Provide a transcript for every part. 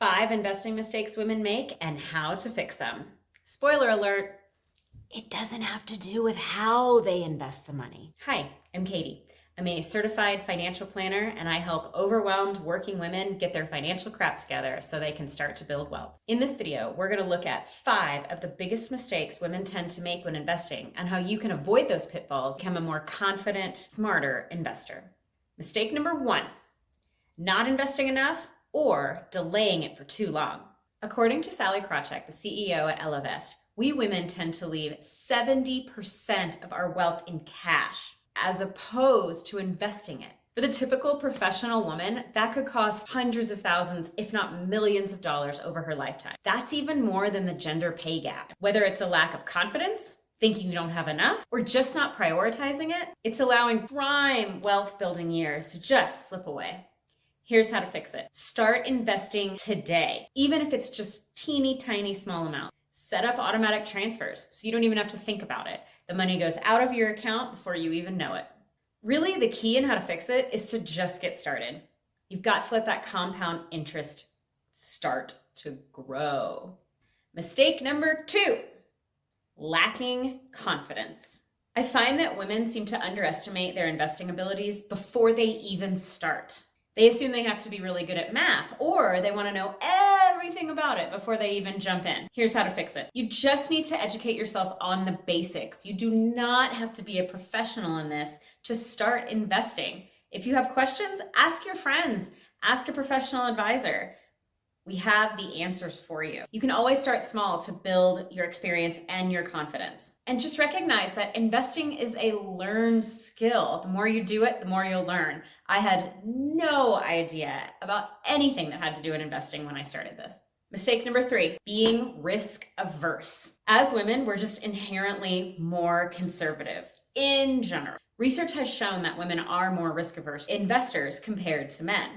5 investing mistakes women make and how to fix them. Spoiler alert, it doesn't have to do with how they invest the money. Hi, I'm Katie. I'm a certified financial planner and I help overwhelmed working women get their financial crap together so they can start to build wealth. In this video, we're going to look at 5 of the biggest mistakes women tend to make when investing and how you can avoid those pitfalls, become a more confident, smarter investor. Mistake number 1, not investing enough or delaying it for too long. According to Sally Krawcheck, the CEO at Ellevest, we women tend to leave 70% of our wealth in cash as opposed to investing it. For the typical professional woman, that could cost hundreds of thousands, if not millions of dollars over her lifetime. That's even more than the gender pay gap. Whether it's a lack of confidence, thinking you don't have enough, or just not prioritizing it, it's allowing prime wealth building years to just slip away. Here's how to fix it. Start investing today, even if it's just teeny tiny small amount. Set up automatic transfers so you don't even have to think about it. The money goes out of your account before you even know it. Really, the key in how to fix it is to just get started. You've got to let that compound interest start to grow. Mistake number 2, lacking confidence. I find that women seem to underestimate their investing abilities before they even start. They assume they have to be really good at math, or they want to know everything about it before they even jump in. Here's how to fix it. You just need to educate yourself on the basics. You do not have to be a professional in this to start investing. If you have questions, ask your friends, ask a professional advisor. We have the answers for you. You can always start small to build your experience and your confidence. And just recognize that investing is a learned skill. The more you do it, the more you'll learn. I had no idea about anything that had to do with investing when I started this. Mistake number 3, being risk averse. As women, we're just inherently more conservative in general. Research has shown that women are more risk averse investors compared to men.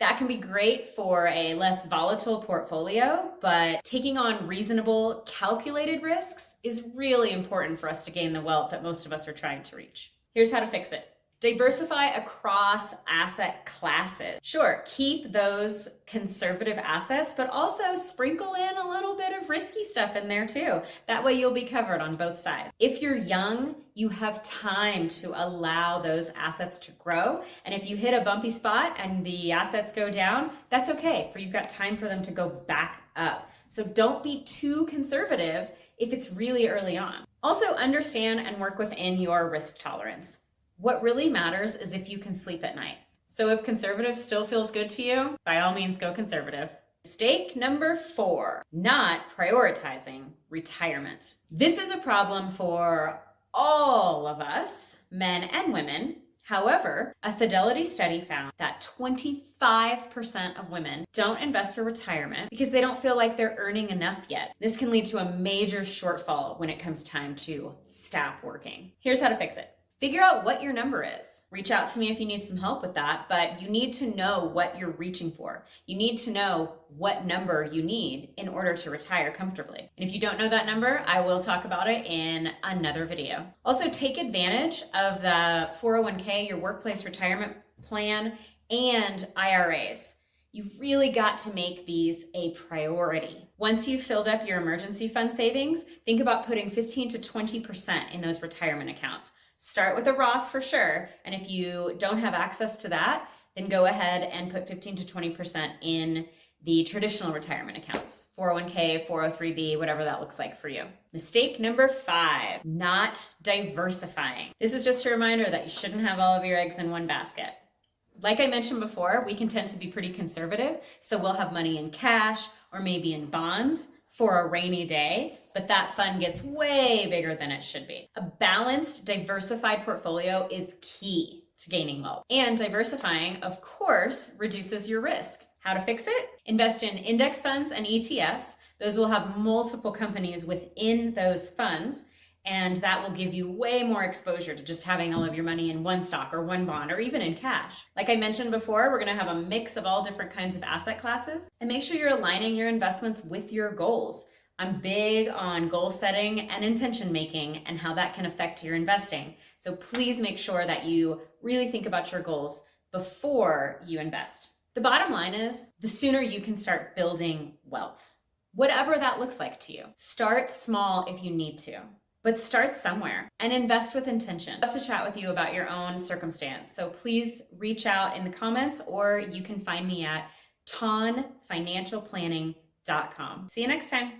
That can be great for a less volatile portfolio, but taking on reasonable, calculated risks is really important for us to gain the wealth that most of us are trying to reach. Here's how to fix it. Diversify across asset classes. Sure, keep those conservative assets, but also sprinkle in a little bit of risky stuff in there too. That way you'll be covered on both sides. If you're young, you have time to allow those assets to grow. And if you hit a bumpy spot and the assets go down, that's okay, for you've got time for them to go back up. So don't be too conservative if it's really early on. Also, understand and work within your risk tolerance. What really matters is if you can sleep at night. So if conservative still feels good to you, by all means, go conservative. Mistake number 4, not prioritizing retirement. This is a problem for all of us, men and women. However, a Fidelity study found that 25% of women don't invest for retirement because they don't feel like they're earning enough yet. This can lead to a major shortfall when it comes time to stop working. Here's how to fix it. Figure out what your number is. Reach out to me if you need some help with that, but you need to know what you're reaching for. You need to know what number you need in order to retire comfortably. And if you don't know that number, I will talk about it in another video. Also, take advantage of the 401k, your workplace retirement plan, and IRAs. You've really got to make these a priority. Once you've filled up your emergency fund savings, think about putting 15 to 20% in those retirement accounts. Start with a Roth for sure, and if you don't have access to that, then go ahead and put 15 to 20% in the traditional retirement accounts, 401k, 403b, whatever that looks like for you. Mistake number 5, not diversifying. This is just a reminder that you shouldn't have all of your eggs in one basket. Like I mentioned before, we can tend to be pretty conservative, so we'll have money in cash or maybe in bonds for a rainy day, but that fund gets way bigger than it should be. A balanced, diversified portfolio is key to gaining wealth. And diversifying, of course, reduces your risk. How to fix it? Invest in index funds and ETFs. Those will have multiple companies within those funds, and that will give you way more exposure to just having all of your money in one stock or one bond or even in cash. Like I mentioned before, we're going to have a mix of all different kinds of asset classes, and make sure you're aligning your investments with your goals. I'm big on goal setting and intention making and how that can affect your investing. So please make sure that you really think about your goals before you invest. The bottom line is the sooner you can start building wealth, whatever that looks like to you. Start small if you need to, but start somewhere and invest with intention. I'd love to chat with you about your own circumstance. So please reach out in the comments, or you can find me at tonfinancialplanning.com. See you next time.